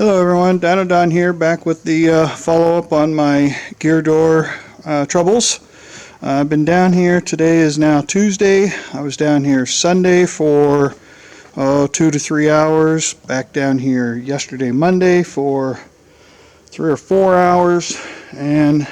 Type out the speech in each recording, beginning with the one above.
Hello everyone, Don here, back with the follow-up on my gear door troubles. I've been down here. Today is now Tuesday. I was down here Sunday for 2 to 3 hours. Back down here yesterday, Monday, for 3 or 4 hours. And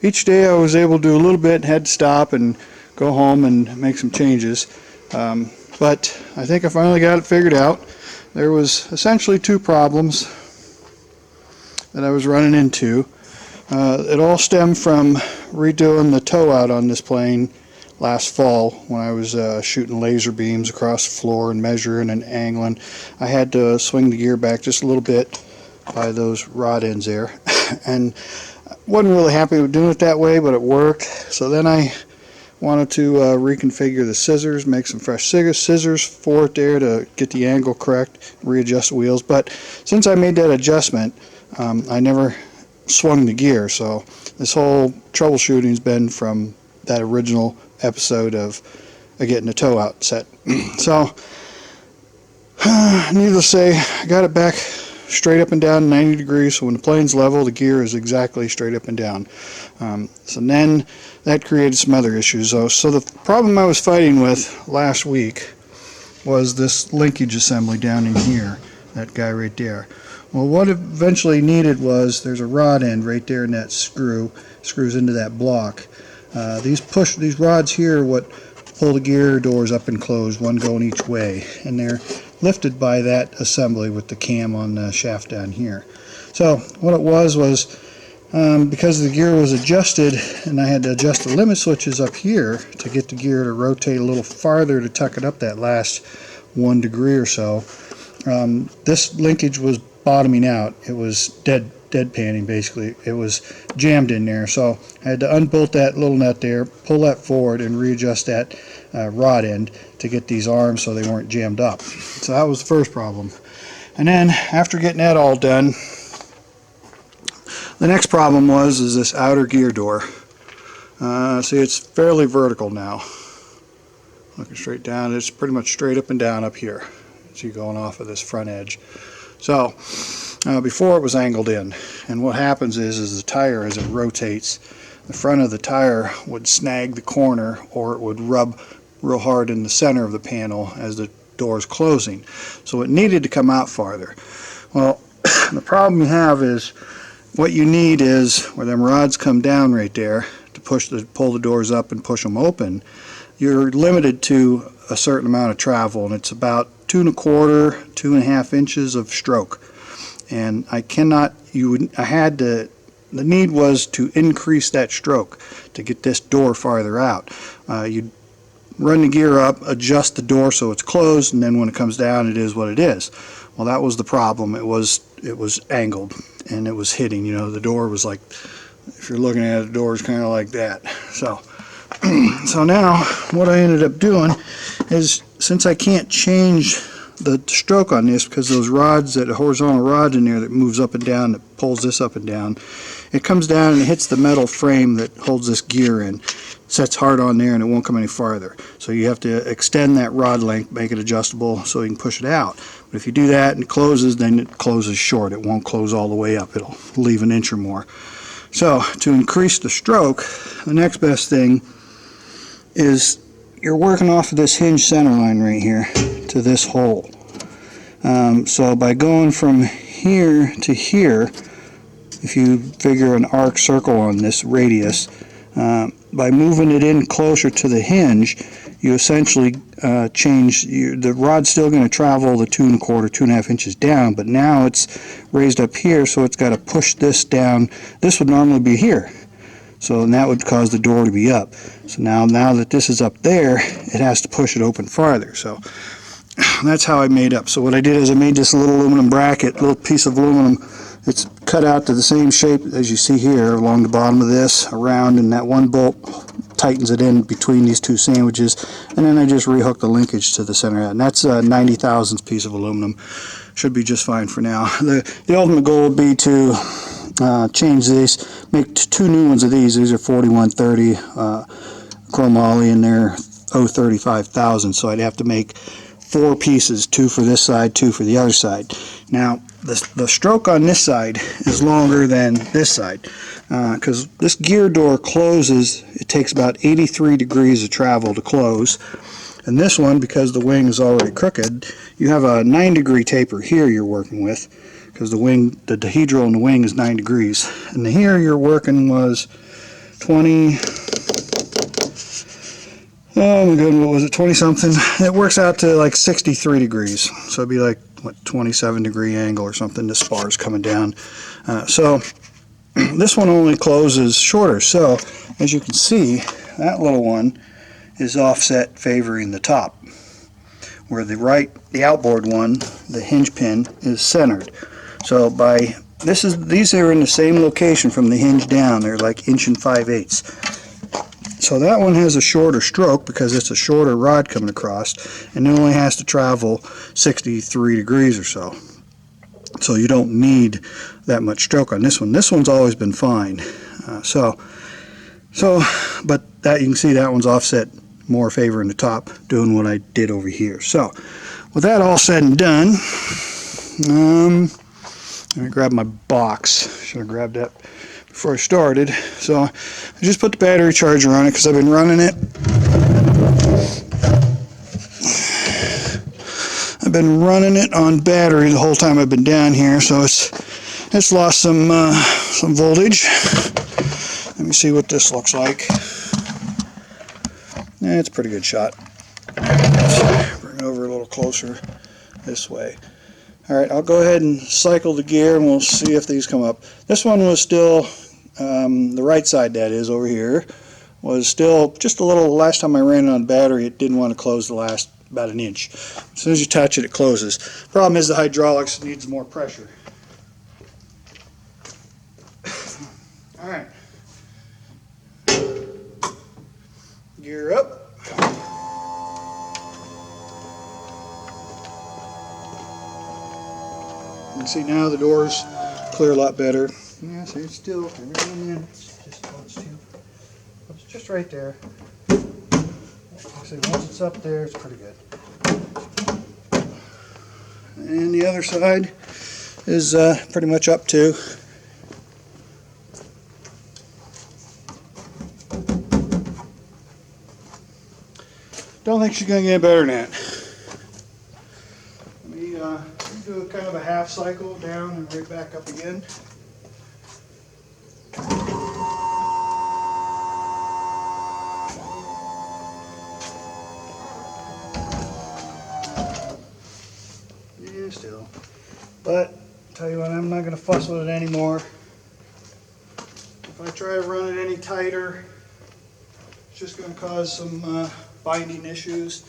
each day I was able to do a little bit, had to stop and go home and make some changes. But I think I finally got it figured out. There was essentially two problems that I was running into. It all stemmed from redoing the toe out on this plane last fall when I was shooting laser beams across the floor and measuring and angling. I had to swing the gear back just a little bit by those rod ends there. And I wasn't really happy with doing it that way, but it worked. So then I wanted to reconfigure the scissors, make some fresh scissors for it there to get the angle correct, readjust the wheels. But since I made that adjustment, I never swung the gear. So this whole troubleshooting's been from that original episode of getting the toe out set. So needless to say, I got it back straight up and down 90 degrees, so when the plane's level, the gear is exactly straight up and down. So then that created some other issues. So the problem I was fighting with last week was this linkage assembly down in here, that guy right there. Well, what eventually needed was, there's a rod end right there in that screws into that block. These rods here are what pull the gear doors up and close, one going each way, and they're lifted by that assembly with the cam on the shaft down here. So what it was because the gear was adjusted and I had to adjust the limit switches up here to get the gear to rotate a little farther to tuck it up that last 1 degree or so, this linkage was bottoming out. It was deadpanning basically. It was jammed in there, so I had to unbolt that little nut there, pull that forward, and readjust that rod end to get these arms so they weren't jammed up. So that was the first problem. And then after getting that all done, the next problem is this outer gear door. See, it's fairly vertical now. Looking straight down, it's pretty much straight up and down up here. See, going off of this front edge. So before it was angled in, and what happens is the tire, as it rotates, the front of the tire would snag the corner, or it would rub real hard in the center of the panel as the door is closing. So it needed to come out farther. Well, the problem you have is, what you need is, where them rods come down right there to pull the doors up and push them open, you're limited to a certain amount of travel, and it's about 2 1/4, 2.5 inches of stroke. And the need was to increase that stroke to get this door farther out. You'd run the gear up, adjust the door so it's closed, and then when it comes down, it is what it is. Well, that was the problem. It was angled and it was hitting. You know, the door was like, if you're looking at it, the door is kind of like that. So now what I ended up doing is, since I can't change the stroke on this because those rods, that horizontal rod in there that moves up and down, that pulls this up and down, it comes down and it hits the metal frame that holds this gear in, sets hard on there, and it won't come any farther. So you have to extend that rod length, make it adjustable so you can push it out. But if you do that and it closes, then it closes short. It won't close all the way up. It'll leave 1 inch or more. So to increase the stroke, the next best thing is, you're working off of this hinge center line right here to this hole. So by going from here to here, if you figure an arc circle on this radius, by moving it in closer to the hinge, you essentially change, the rod's still going to travel the 2 1/4, 2.5 inches down, but now it's raised up here, so it's got to push this down. This would normally be here. So that would cause the door to be up. So now that this is up there, it has to push it open farther. So that's how I made up. So what I did is I made this little aluminum bracket, little piece of aluminum. It's cut out to the same shape as you see here along the bottom of this, around, and that one bolt tightens it in between these two sandwiches. And then I just rehook the linkage to the center of that. And that's a 90 thousandths piece of aluminum. Should be just fine for now. The ultimate goal would be to change these, make 2 new ones of these. These are 4130 chromoly, and they're 035,000, so I'd have to make 4 pieces, 2 for this side, 2 for the other side. Now the stroke on this side is longer than this side, because this gear door closes. It takes about 83 degrees of travel to close, and this one, because the wing is already crooked, you have a 9-degree taper here you're working with, because the dihedral in the wing is 9 degrees, and here you're working was 20. Oh my goodness, what was it, 20 something? It works out to like 63 degrees, so it'd be like, what, 27-degree angle or something. This bar is coming down. So this one only closes shorter, so as you can see, that little one is offset favoring the top, where the outboard one, the hinge pin, is centered. So these are in the same location from the hinge down. They're like 1 5/8 inches. So that one has a shorter stroke because it's a shorter rod coming across, and it only has to travel 63 degrees or so. So you don't need that much stroke on this one. This one's always been fine. But that, you can see that one's offset more favoring the top, doing what I did over here. So with that all said and done, let me grab my box. Should have grabbed that before I started. So I just put the battery charger on it because I've been running it. I've been running it on battery the whole time I've been down here, so it's lost some voltage. Let me see what this looks like. Yeah, it's a pretty good shot. Bring it over a little closer this way. Alright, I'll go ahead and cycle the gear and we'll see if these come up. This one was still, the right side that is over here, was still just a little, last time I ran it on battery it didn't want to close the last about 1 inch. As soon as you touch it, it closes. Problem is the hydraulics needs more pressure. Alright. Gear up. You can see now the doors clear a lot better. Yeah, see, it's still everything in. It's just right there. See, once it's up there, it's pretty good. And the other side is pretty much up too. Don't think she's going to get better than that. Let me do a kind of a half cycle down and right back up again. Yeah, still. But, tell you what, I'm not going to fuss with it anymore. If I try to run it any tighter, it's just going to cause some binding issues.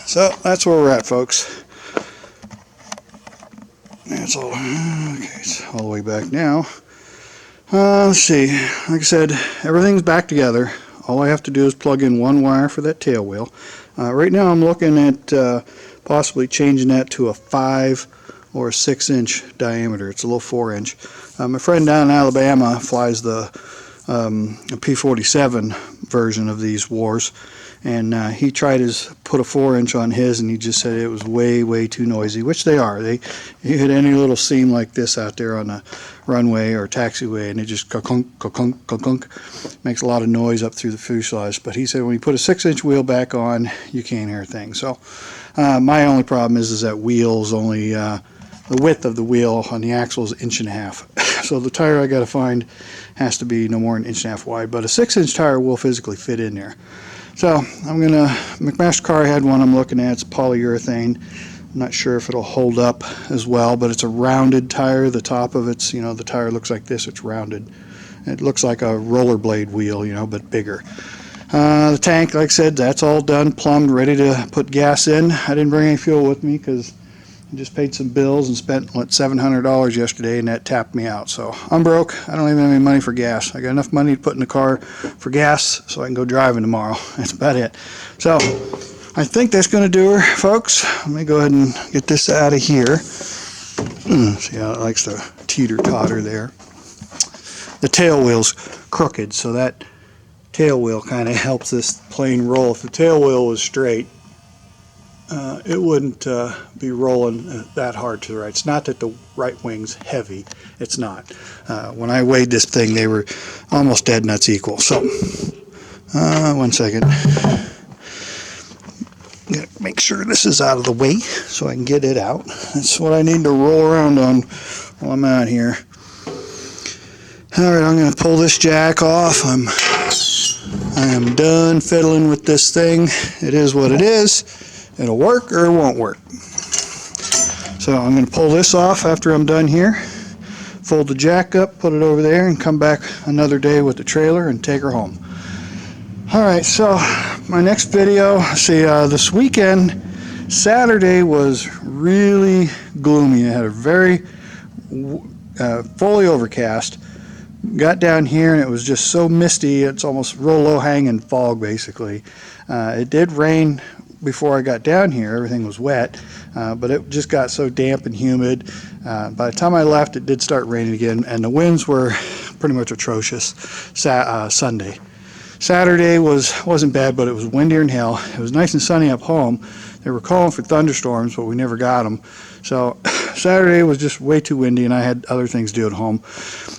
So that's where we're at, folks. That's all. Okay, it's all the way back now. Let's see. Like I said, everything's back together. All I have to do is plug in one wire for that tail wheel. Right now I'm looking at possibly changing that to a 5 or a 6-inch diameter. It's a little 4-inch. My friend down in Alabama flies the P-47 version of these wars, and he tried to put a 4-inch on his, and he just said it was way too noisy, which they are. You hit any little seam like this out there on a runway or taxiway, and it just ka-kunk, ka-kunk, ka-kunk, makes a lot of noise up through the fuselage. But he said when you put a 6-inch wheel back on, you can't hear a thing. So my only problem is that wheel's only the width of the wheel on the axle is 1.5 inches. So the tire I got to find has to be no more than 1.5 inches wide, but a 6-inch tire will physically fit in there. So I'm gonna, McMaster car had one I'm looking at. It's polyurethane. I'm not sure if it'll hold up as well, but it's a rounded tire. The top of it's, the tire looks like this. It's rounded. It looks like a rollerblade wheel, but bigger. The tank, like I said, that's all done, plumbed, ready to put gas in. I didn't bring any fuel with me because I just paid some bills and spent, $700 yesterday, and that tapped me out. So I'm broke. I don't even have any money for gas. I got enough money to put in the car for gas so I can go driving tomorrow. That's about it. So I think that's going to do her, folks. Let me go ahead and get this out of here. See how it likes to teeter-totter there. The tail wheel's crooked, so that tail wheel kind of helps this plane roll. If the tail wheel was straight, it wouldn't be rolling that hard to the right. It's not that the right wing's heavy. It's not. When I weighed this thing, they were almost dead nuts equal. So, 1 second. Gotta make sure this is out of the way so I can get it out. That's what I need to roll around on while I'm out here. Alright, I'm going to pull this jack off. I am done fiddling with this thing. It is what it is. It'll work or it won't work. So I'm going to pull this off after I'm done here. Fold the jack up, put it over there, and come back another day with the trailer and take her home. Alright, so my next video, see, this weekend, Saturday was really gloomy. It had a very fully overcast. Got down here and it was just so misty, it's almost real low-hanging fog, basically. It did rain before I got down here. Everything was wet, but it just got so damp and humid. By the time I left, it did start raining again, and the winds were pretty much atrocious Sunday. Saturday wasn't bad, but it was windier than hell. It was nice and sunny up home. They were calling for thunderstorms, but we never got them. So Saturday was just way too windy, and I had other things to do at home.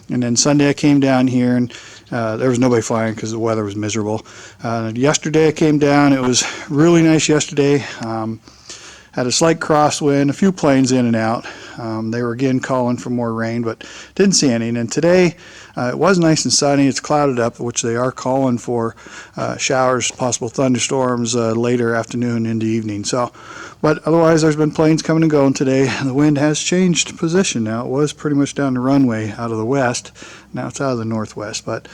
And then Sunday I came down here, and there was nobody flying because the weather was miserable. Yesterday I came down. It was really nice yesterday. Had a slight crosswind, a few planes in and out. They were again calling for more rain, but didn't see any. And then today it was nice and sunny. It's clouded up, which they are calling for showers, possible thunderstorms later afternoon into evening. So, but otherwise there's been planes coming and going today. The wind has changed position now. It was pretty much down the runway out of the west. Now it's out of the northwest, but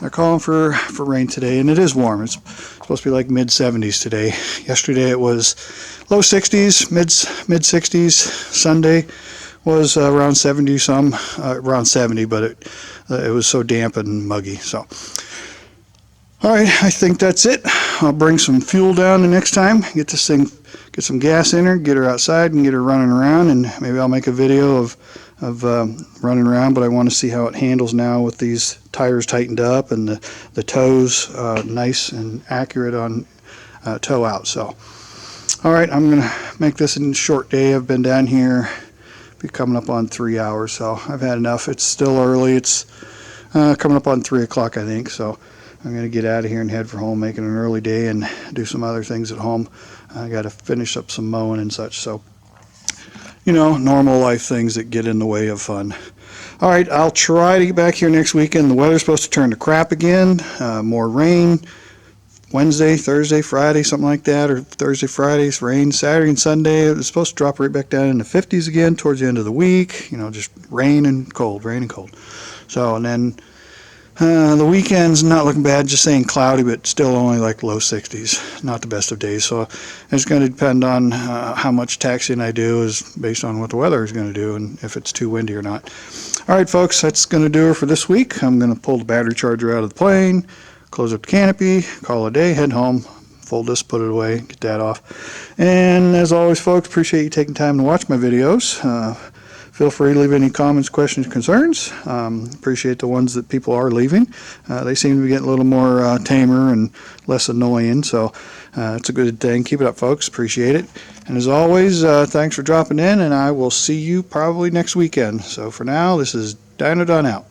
they're calling for rain today, and it is warm. It's supposed to be like mid-70s today. Yesterday it was low 60s, mid-60s. Sunday was around 70 some, around 70, but it was so damp and muggy. So, all right, I think that's it. I'll bring some fuel down the next time. Get this thing, get some gas in her, get her outside, and get her running around. And maybe I'll make a video of running around. But I want to see how it handles now with these tires tightened up and the toes nice and accurate on toe out. So. All right, I'm going to make this a short day. I've been down here, be coming up on 3 hours, so I've had enough. It's still early. It's coming up on 3 o'clock, I think, so I'm going to get out of here and head for home, making an early day and do some other things at home. I got to finish up some mowing and such, so, you know, normal life things that get in the way of fun. All right, I'll try to get back here next weekend. The weather's supposed to turn to crap again, more rain. Wednesday, Thursday, Friday, something like that, or Thursday, Friday's rain. Saturday and Sunday, it was supposed to drop right back down in the 50s again towards the end of the week. You know, just rain and cold, rain and cold. So, and then the weekend's not looking bad, just saying cloudy, but still only like low 60s. Not the best of days. So it's going to depend on how much taxiing I do is based on what the weather is going to do and if it's too windy or not. All right, folks, that's going to do it for this week. I'm going to pull the battery charger out of the plane, close up the canopy, call it a day, head home, fold this, put it away, get that off. And as always, folks, appreciate you taking time to watch my videos. Feel free to leave any comments, questions, concerns. Appreciate the ones that people are leaving. They seem to be getting a little more tamer and less annoying, so it's a good thing. Keep it up, folks. Appreciate it. And as always, thanks for dropping in, and I will see you probably next weekend. So for now, this is Dino Don out.